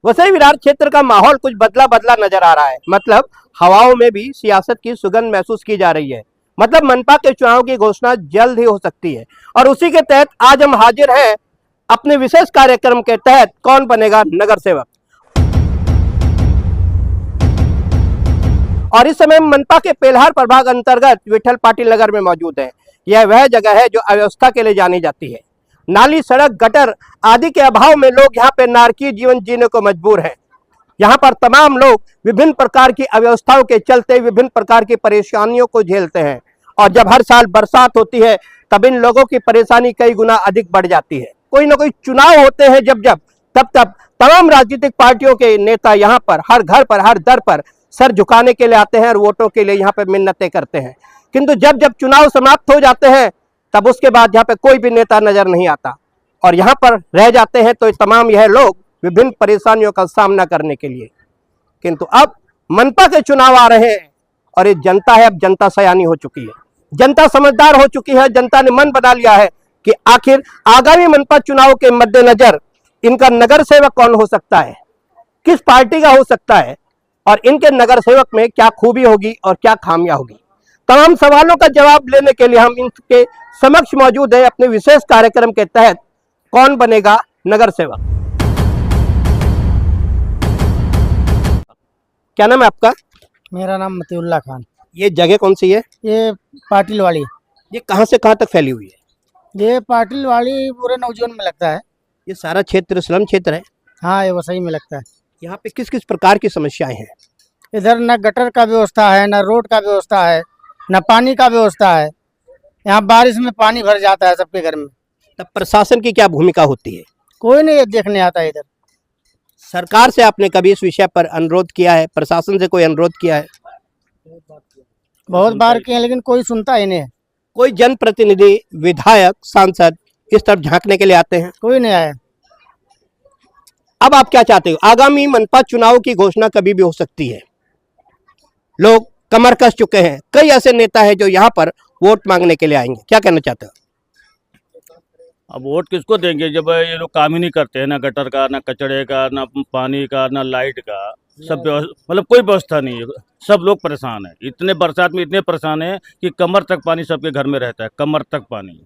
वसई विरार क्षेत्र का माहौल कुछ बदला बदला नजर आ रहा है। मतलब हवाओं में भी सियासत की सुगंध महसूस की जा रही है। मतलब मनपा के चुनाव की घोषणा जल्द ही हो सकती है और उसी के तहत आज हम हाजिर हैं अपने विशेष कार्यक्रम के तहत कौन बनेगा नगर सेवक। और इस समय मनपा के पेल्हार प्रभाग अंतर्गत विठल पाटिल नगर में मौजूद है। यह वह जगह है जो अव्यवस्था के लिए जानी जाती है। नाली, सड़क, गटर आदि के अभाव में लोग यहाँ पे नारकीय जीवन जीने को मजबूर हैं। यहाँ पर तमाम लोग विभिन्न प्रकार की अव्यवस्थाओं के चलते विभिन्न प्रकार की परेशानियों को झेलते हैं और जब हर साल बरसात होती है तब इन लोगों की परेशानी कई गुना अधिक बढ़ जाती है। कोई ना कोई चुनाव होते हैं तब तमाम राजनीतिक पार्टियों के नेता यहाँ पर हर घर पर हर दर पर सर झुकाने के लिए आते हैं और वोटों के लिए यहाँ पे मिन्नतें करते हैं। किंतु जब चुनाव समाप्त हो जाते हैं तब उसके बाद यहाँ पे कोई भी नेता नजर नहीं आता और यहाँ पर रह जाते हैं तो तमाम यह लोग विभिन्न परेशानियों का सामना करने के लिए। किंतु अब मनपा के चुनाव आ रहे हैं और ये जनता है, अब जनता सयानी हो चुकी है, जनता समझदार हो चुकी है। जनता ने मन बना लिया है कि आखिर आगामी मनपा चुनाव के मद्देनजर इनका नगर सेवक कौन हो सकता है, किस पार्टी का हो सकता है और इनके नगर सेवक में क्या खूबी होगी और क्या खामियां होगी। तमाम सवालों का जवाब लेने के लिए हम इनके समक्ष मौजूद है अपने विशेष कार्यक्रम के तहत कौन बनेगा नगर सेवक। क्या नाम है आपका? मेरा नाम मतीउल्लाह खान। ये जगह कौन सी है? ये पाटिल वाली। ये कहां से कहां तक फैली हुई है? ये पाटिल वाली पूरे नवजोन में लगता है। ये सारा क्षेत्र स्लम क्षेत्र है? हाँ, ये वसई में लगता है। यहाँ पे किस किस प्रकार की समस्याएं हैं? इधर न गटर का व्यवस्था है, न रोड का व्यवस्था है, न पानी का व्यवस्था है। यहाँ बारिश में पानी भर जाता है सबके घर में। तब प्रशासन की क्या भूमिका होती है? कोई नहीं देखने आता इधर। सरकार से आपने कभी इस विषय पर अनुरोध किया है? प्रशासन से कोई अनुरोध किया है? बहुत बार किए लेकिन कोई सुनता ही नहीं है। कोई जनप्रतिनिधि, विधायक, सांसद इस तरफ झांकने के लिए आते हैं? कोई नहीं आया। अब आप क्या चाहते हो? आगामी मनपा चुनाव की घोषणा कभी भी हो सकती है। लोग कमर कस चुके हैं। कई ऐसे नेता हैं जो यहाँ पर वोट मांगने के लिए आएंगे। क्या कहना चाहते हो? अब वोट किसको देंगे जब ये लोग काम ही नहीं करते हैं, ना गटर का, ना कचड़े का, ना पानी का, ना लाइट का। सब मतलब कोई व्यवस्था नहीं है। सब लोग परेशान हैं। इतने बरसात में इतने परेशान हैं कि कमर तक पानी सबके घर में रहता है, कमर तक पानी।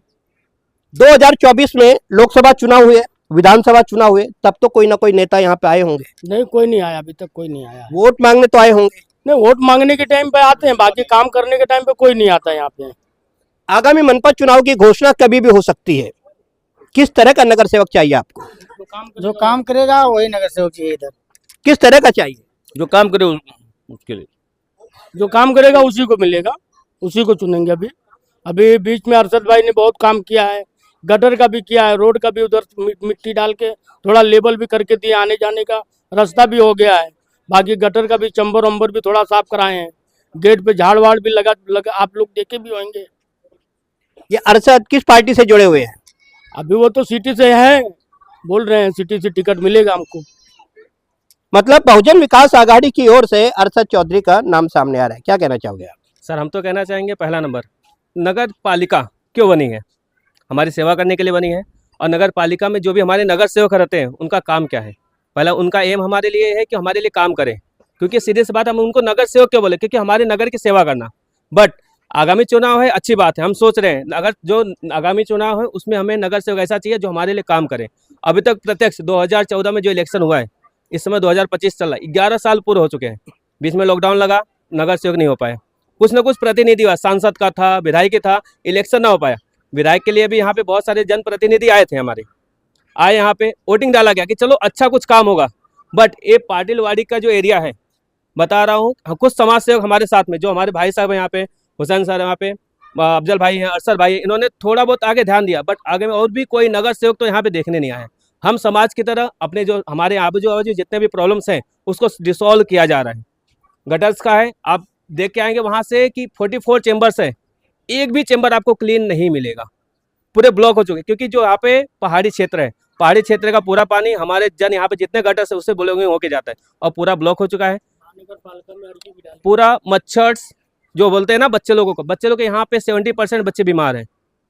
2024 में लोकसभा चुनाव हुए, विधानसभा चुनाव हुए, तब तो कोई ना कोई नेता यहाँ पे आए होंगे। नहीं, कोई नहीं आया, अभी तक कोई नहीं आया। वोट मांगने तो आए होंगे? नहीं, वोट मांगने के टाइम पे आते हैं, बाकी काम करने के टाइम पे कोई नहीं आता यहाँ पे। आगामी मनपा चुनाव की घोषणा कभी भी हो सकती है। किस तरह का नगर सेवक चाहिए आपको? जो काम करेगा वही नगर सेवक चाहिए इधर। किस तरह का चाहिए? जो काम करे उसके लिए। जो काम करेगा उसी को मिलेगा, उसी को चुनेंगे। अभी बीच में अरशद भाई ने बहुत काम किया है, गटर का भी किया है, रोड का भी उधर मिट्टी डाल के थोड़ा लेवल भी करके दिया, आने जाने का रास्ता भी हो गया है। बाकी गटर का भी चंबर वंबर भी थोड़ा साफ कराए हैं, गेट पे झाड़ वाड़ भी लगा आप लोग देखे भी होंगे। ये अरशद किस पार्टी से जुड़े हुए हैं? अभी वो तो सिटी से है, बोल रहे हैं सिटी से टिकट मिलेगा हमको। मतलब बहुजन विकास आघाड़ी की ओर से अरशद चौधरी का नाम सामने आ रहा है। क्या कहना चाहोगे आप? सर, हम तो कहना चाहेंगे पहला नंबर, नगर पालिका क्यों बनी है? हमारी सेवा करने के लिए बनी है। और नगर पालिका में जो भी हमारे नगर सेवक रहते हैं उनका काम क्या है? पहला उनका एम हमारे लिए है कि हमारे लिए काम करें। क्योंकि सीधे सी बात, हम उनको नगर सेवक क्यों बोले? क्योंकि हमारे नगर की सेवा करना। बट आगामी चुनाव है, अच्छी बात है, हम सोच रहे हैं अगर जो आगामी चुनाव है उसमें हमें नगर सेवक ऐसा चाहिए जो हमारे लिए काम करे। अभी तक प्रत्यक्ष 2014 में जो इलेक्शन हुआ है, इस समय 2025 चल रहा है, 11 साल पूरे हो चुके हैं। बीच में लॉकडाउन लगा, नगर सेवक नहीं हो पाया। कुछ ना कुछ प्रतिनिधि हुआ, सांसद का था, विधायक के था, इलेक्शन ना हो पाया। विधायक के लिए भी यहाँ पे बहुत सारे जनप्रतिनिधि आए थे, हमारे आए, यहाँ पे वोटिंग डाला गया कि चलो अच्छा कुछ काम होगा। बट ये पाटिलवाड़ी का जो एरिया है, बता रहा हूँ, कुछ समाज सेवक हमारे साथ में, जो हमारे भाई साहब हैं यहाँ पे, हुसैन सर यहाँ पे, अफजल भाई हैं, अरशद भाई, इन्होंने थोड़ा बहुत आगे ध्यान दिया। बट आगे में और भी कोई नगर सेवक तो यहाँ पे देखने नहीं आए। हम समाज की तरह अपने जो हमारे आजू जितने भी प्रॉब्लम्स हैं उसको डिसॉल्व किया जा रहा है। गटर्स का है, आप देख के आएंगे वहाँ से कि 44 चेंबर्स है, एक भी चेंबर आपको क्लीन नहीं मिलेगा, पूरे ब्लॉक हो चुके। क्योंकि जो यहाँ पे पहाड़ी क्षेत्र है, पहाड़ी क्षेत्र का पूरा पानी हमारे जन यहाँ पे जितने गटर्स है उससे ब्लॉकिंग होके जाता है और पूरा ब्लॉक हो चुका है। पूरा मच्छर जो बोलते हैं ना, बच्चे लोगों के यहाँ पे 70% बच्चे बीमार हैं।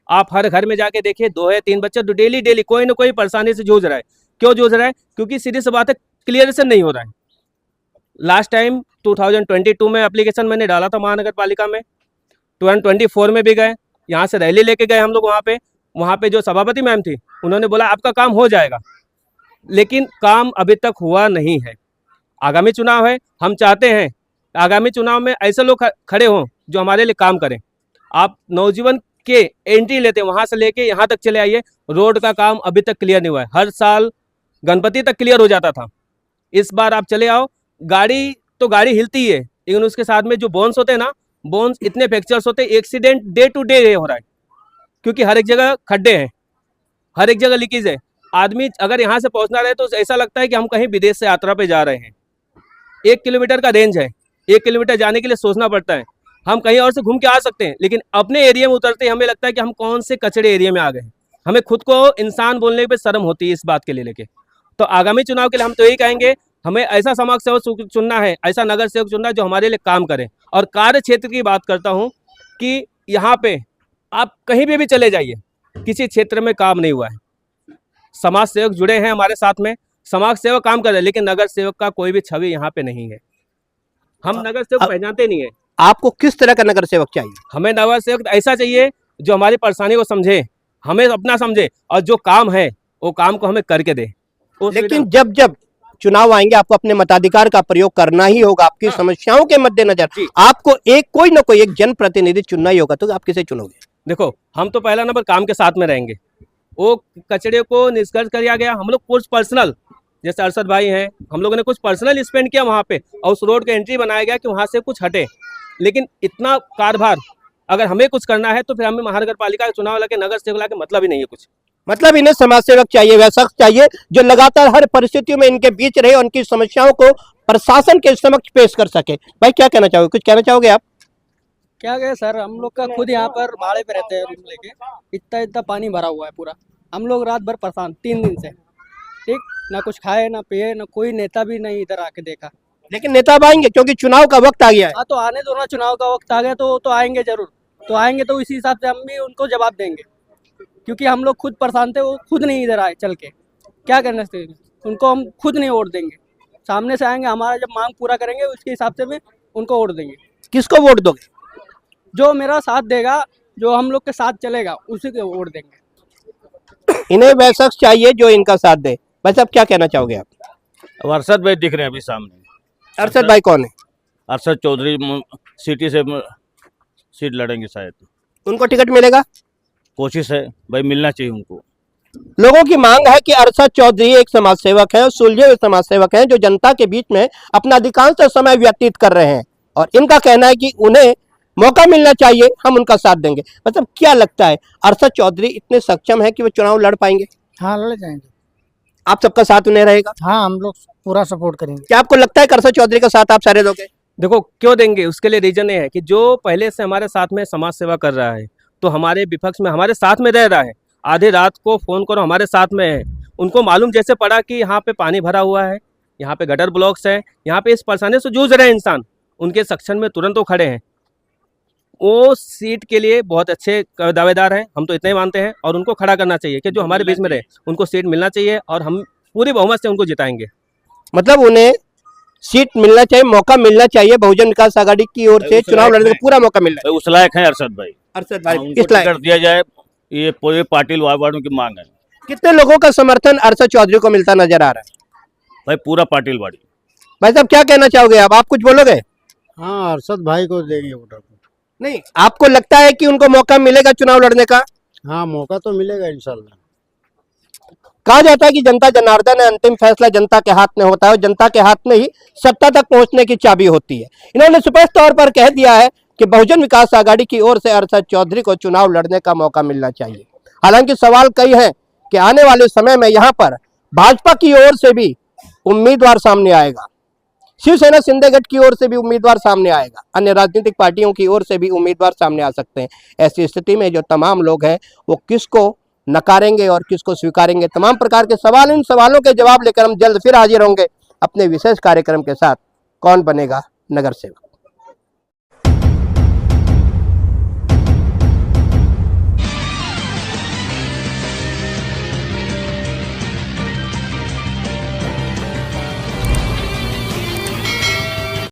आप हर घर में जाके देखिए, 2 या 3 बच्चे तो डेली कोई ना कोई परेशानी से जूझ रहा है। क्यों जूझ रहा है? क्योंकि सीधी सी बात है, क्लियरेशन नहीं हो रहा है। लास्ट टाइम 2022 में एप्लीकेशन मैंने डाला था महानगर पालिका में, 2024 में भी गए, यहाँ से रैली लेके गए हम लोग वहाँ पे जो सभापति मैम थी उन्होंने बोला आपका काम हो जाएगा, लेकिन काम अभी तक हुआ नहीं है। आगामी चुनाव है, हम चाहते हैं आगामी चुनाव में ऐसे लोग खड़े हों जो हमारे लिए काम करें। आप नवजीवन के एंट्री लेते हैं वहाँ से लेके यहाँ तक चले आइए, रोड का काम अभी तक क्लियर नहीं हुआ है। हर साल गणपति तक क्लियर हो जाता था, इस बार आप चले आओ गाड़ी हिलती है, लेकिन उसके साथ में जो बोन्स होते हैं ना, बोन्स इतने फ्रैक्चर्स होते हैं, एक्सीडेंट डे टू डे हो रहा है, क्योंकि हर एक जगह खड्डे हैं, हर एक जगह लीकेज है। आदमी अगर यहाँ से पहुँचना रहे तो ऐसा लगता है कि हम कहीं विदेश से यात्रा पे जा रहे हैं। 1 किलोमीटर का रेंज है, 1 किलोमीटर जाने के लिए सोचना पड़ता है। हम कहीं और से घूम के आ सकते हैं, लेकिन अपने एरिया में उतरते ही हमें लगता है कि हम कौन से कचड़े एरिया में आ गए हैं। हमें खुद को इंसान बोलने पे शर्म होती है इस बात के लिए लेके। तो आगामी चुनाव के लिए हम तो यही कहेंगे, हमें ऐसा समाज सेवक चुनना है, ऐसा नगर सेवक चुनना है जो हमारे लिए काम करे। और कार्य क्षेत्र की बात करता हूँ कि यहाँ पे आप कहीं भी चले जाइए, किसी क्षेत्र में काम नहीं हुआ है। समाज सेवक जुड़े हैं हमारे साथ में, समाज सेवक काम कर रहे हैं, लेकिन नगर सेवक का कोई भी छवि यहाँ पे नहीं है। हम नगर सेवक पहचानते नहीं है। आपको किस तरह का नगर सेवक चाहिए? हमें नगर सेवक ऐसा चाहिए जो हमारी परेशानी को समझे, हमें अपना समझे, और जो काम है वो काम को हमें करके दे। लेकिन जब जब चुनाव आएंगे आपको अपने मताधिकार का प्रयोग करना ही होगा। आपकी समस्याओं के मद्देनजर आपको कोई ना कोई एक जनप्रतिनिधि चुनना ही होगा, तो आप किसे चुनोगे? देखो, हम तो पहला नंबर काम के साथ में रहेंगे। वो कचड़े को निष्कर्ष किया गया, हम लोग कुछ पर्सनल, जैसे अरशद भाई हैं, हम लोगों ने कुछ पर्सनल स्पेंड किया वहाँ पे, और उस रोड का एंट्री बनाया गया कि वहाँ से कुछ हटे। लेकिन इतना कारभार अगर हमें कुछ करना है तो फिर हमें महानगर पालिका का चुनाव लाके नगर सेवक लाके मतलब ही नहीं है कुछ। मतलब इन्हें समाज सेवक चाहिए, वह शख्स चाहिए जो लगातार हर परिस्थितियों में इनके बीच रहे, उनकी समस्याओं को प्रशासन के समक्ष पेश कर सके। भाई क्या कहना चाहोगे, कुछ कहना चाहोगे आप? क्या कहे सर, हम लोग का खुद यहाँ पर भाड़े पे रहते हैं रूम लेके, इतना पानी भरा हुआ है पूरा। हम लोग रात भर परेशान 3 दिन से, ठीक ना कुछ खाए ना पिए, ना कोई नेता भी नहीं इधर आके देखा। लेकिन नेता अब आएंगे क्योंकि चुनाव का वक्त आ गया है। हाँ तो आने दो ना, चुनाव का वक्त आ गया तो आएंगे जरूर। तो आएंगे तो इसी हिसाब से हम भी उनको जवाब देंगे, क्योंकि हम लोग खुद परेशान थे, वो खुद नहीं इधर आए चल के। क्या करना चाहिए उनको, हम खुद नहीं वोट देंगे, सामने से आएंगे, हमारा जब मांग पूरा करेंगे उसके हिसाब से में उनको वोट देंगे। किसको वोट दोगे? जो मेरा साथ देगा, जो हम लोग के साथ चलेगा, उसी को वोट देंगे। इन्हें वह शख्स चाहिए जो इनका साथ दे। बस अब क्या कहना चाहोगे आप? अब अरशद भाई दिख रहे हैं अभी सामने। अरशद भाई कौन है? अरशद चौधरी सिटी से सीट लड़ेंगे शायद, उनको टिकट मिलेगा? कोशिश है भाई, मिलना चाहिए उनको। लोगों की मांग है कि अरशद चौधरी एक समाज सेवक है और सुलझे हुए समाज सेवक हैं जो जनता के बीच में अपना अधिकांश समय व्यतीत कर रहे हैं, और इनका कहना है कि उन्हें मौका मिलना चाहिए, हम उनका साथ देंगे। मतलब क्या लगता है, अरशद चौधरी इतने सक्षम है कि वो चुनाव लड़ पाएंगे? हाँ, लड़ जाएंगे। आप सबका साथ उन्हें रहेगा? हाँ, हम लोग पूरा सपोर्ट करेंगे। क्या आपको लगता है कि अरशद चौधरी का साथ आप सारे दोगे? देखो, क्यों देंगे, उसके लिए रीजन ये है कि जो पहले से हमारे साथ में समाज सेवा कर रहा है, तो हमारे विपक्ष में हमारे साथ में रह रहा है, आधे रात को फ़ोन करो हमारे साथ में है। उनको मालूम जैसे पड़ा कि यहाँ पे पानी भरा हुआ है, यहाँ पे गटर ब्लॉक्स है, यहाँ पे इस परेशानी से जूझ रहे हैं इंसान, उनके सेक्शन में तुरंत वो खड़े हैं। वो सीट के लिए बहुत अच्छे दावेदार हैं, हम तो इतना ही मानते हैं, और उनको खड़ा करना चाहिए कि जो हमारे बीच में रहे, उनको सीट मिलना चाहिए, और हम पूरी बहुमत से उनको जिताएंगे। मतलब उन्हें सीट मिलना चाहिए, मौका मिलना चाहिए, बहुजन विकास आघाड़ी की ओर से चुनाव लड़ने का पूरा मौका मिलना है। उस लायक है अरशद भाई। अरशद भाई उनको इस लायक टिकट दिया जाए, ये पूरे पाटिल वार्डों की मांग है। कितने लोगों का समर्थन अरशद चौधरी को मिलता नजर आ रहा है? भाई पूरा पाटिल वाड़ी। भाई साहब क्या कहना चाहोगे आप कुछ बोलोगे? हाँ, अरशद भाई को देंगे वोट। नहीं, आपको लगता है कि उनको मौका मिलेगा चुनाव लड़ने का? हाँ, मौका तो मिलेगा इंशाल्लाह। कहा जाता है कि जनता जनार्दन है, अंतिम फैसला जनता के हाथ में होता है और जनता के हाथ में ही सत्ता तक पहुंचने की चाबी होती है। इन्होंने स्पष्ट तौर पर कह दिया है कि बहुजन विकास आघाड़ी की ओर से अरशद चौधरी को चुनाव लड़ने का मौका मिलना चाहिए। हालांकि सवाल कई हैं कि आने वाले समय में यहाँ पर भाजपा की ओर से भी उम्मीदवार सामने आएगा, शिवसेना शिंदे गठ की ओर से भी उम्मीदवार सामने आएगा, अन्य राजनीतिक पार्टियों की ओर से भी उम्मीदवार सामने आ सकते हैं। ऐसी स्थिति में जो तमाम लोग हैं वो किसको नकारेंगे और किसको स्वीकारेंगे, तमाम प्रकार के सवाल, इन सवालों के जवाब लेकर हम जल्द फिर हाजिर होंगे अपने विशेष कार्यक्रम के साथ, कौन बनेगा नगर सेवक।